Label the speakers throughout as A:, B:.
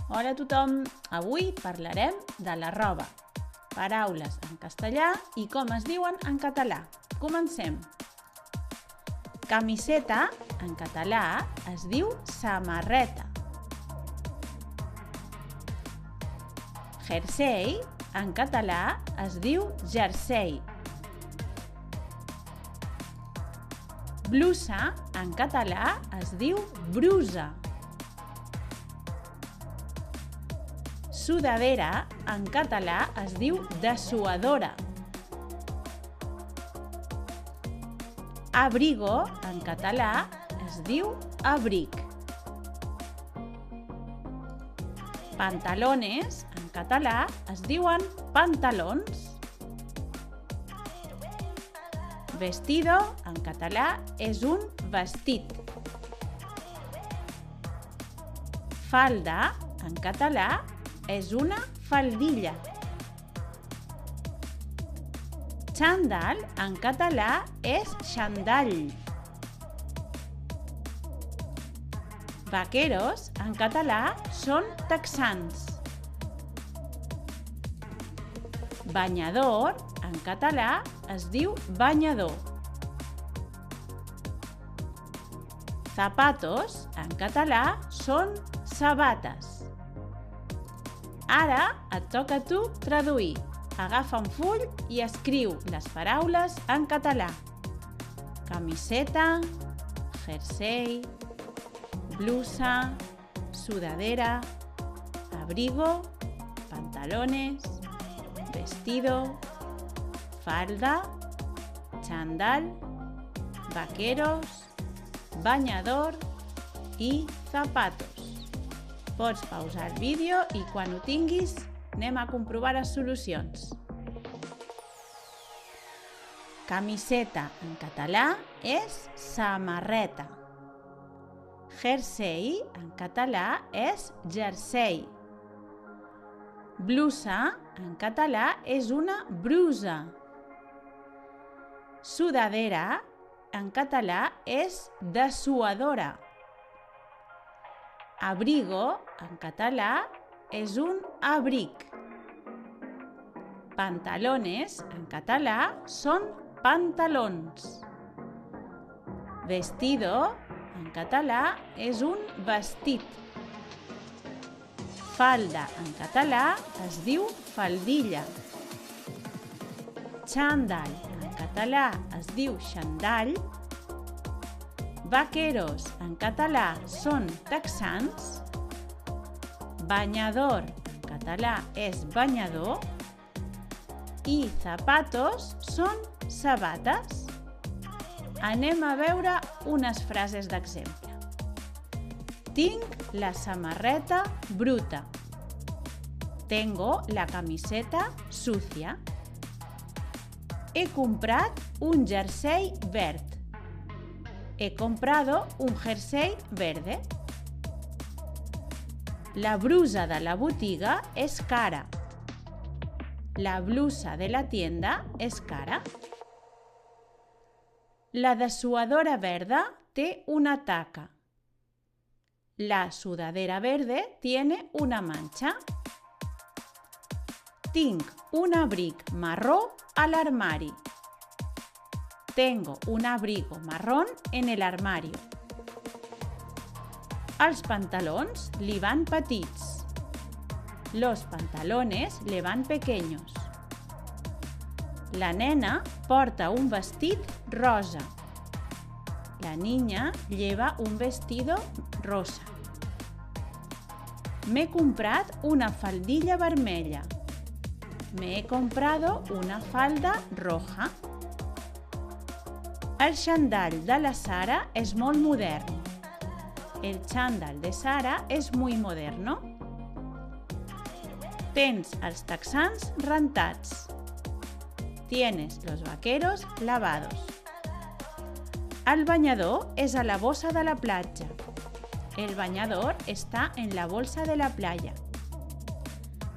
A: Hola a tothom! Avui parlarem de la roba, paraules en castellà i com es diuen en català. Comencem! Camiseta, en català, es diu samarreta. Jersei, en català, es diu jersei. Blusa, en català, es diu brusa. Sudadera, en català, es diu dessuadora. Abrigo, en català, es diu abric. Pantalones, en català, es diuen pantalons. Vestido, en català, és un vestit. Falda, en català, és una faldilla. Xandall, en català, és xandall. Vaqueros, en català, són texans. Banyador, en català, es diu banyador. Zapatos, en català, són sabates. Ara et toca a tu traduir. Agafa un full i escriu les paraules en català. Camiseta, jersei, blusa, sudadera, abrigo, pantalones, vestido, falda, xandall, vaqueros, bañador i zapatos. Pots pausar el vídeo i quan ho tinguis anem a comprovar les solucions. Camiseta en català és samarreta. Jersei en català és jersei. Blusa en català és una brusa. Sudadera en català és dessuadora. Abrigo, en català, és un abric. Pantalones, en català, són pantalons. Vestido, en català, és un vestit. Falda, en català, es diu faldilla. Xandall, en català, es diu xandall. Vaqueros, en català, són texans. Banyador, en català, és banyador. I zapatos són sabates. Anem a veure unes frases d'exemple. Tinc la samarreta bruta. Tengo la camiseta sucia. He comprat un jersei verd. He comprado un jersei verde. La brusa de la botiga és cara. La blusa de la tienda és cara. La dessuadora verda té una taca. La sudadera verde tiene una mancha. Tinc un abric marró al armari. Tengo un abrigo marrón en el armario. Els pantalons li van petits. Los pantalones le van pequeños. La nena porta un vestit rosa. La niña lleva un vestido rosa. M'he comprat una faldilla vermella. Me he comprado una falda roja. El xandall de la Sara és molt modern. El xandall de Sara és muy moderno. Tens els texans rentats. Tienes los vaqueros lavados. El banyador és a la bossa de la platja. El bañador está en la bolsa de la playa.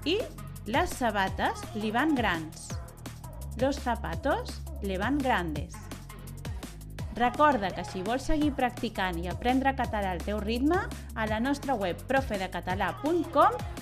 A: Y las sabates li van grans. Los zapatos le van grandes. Recorda que si vols seguir practicant i aprendre català al teu ritme, a la nostra web profedecatalà.com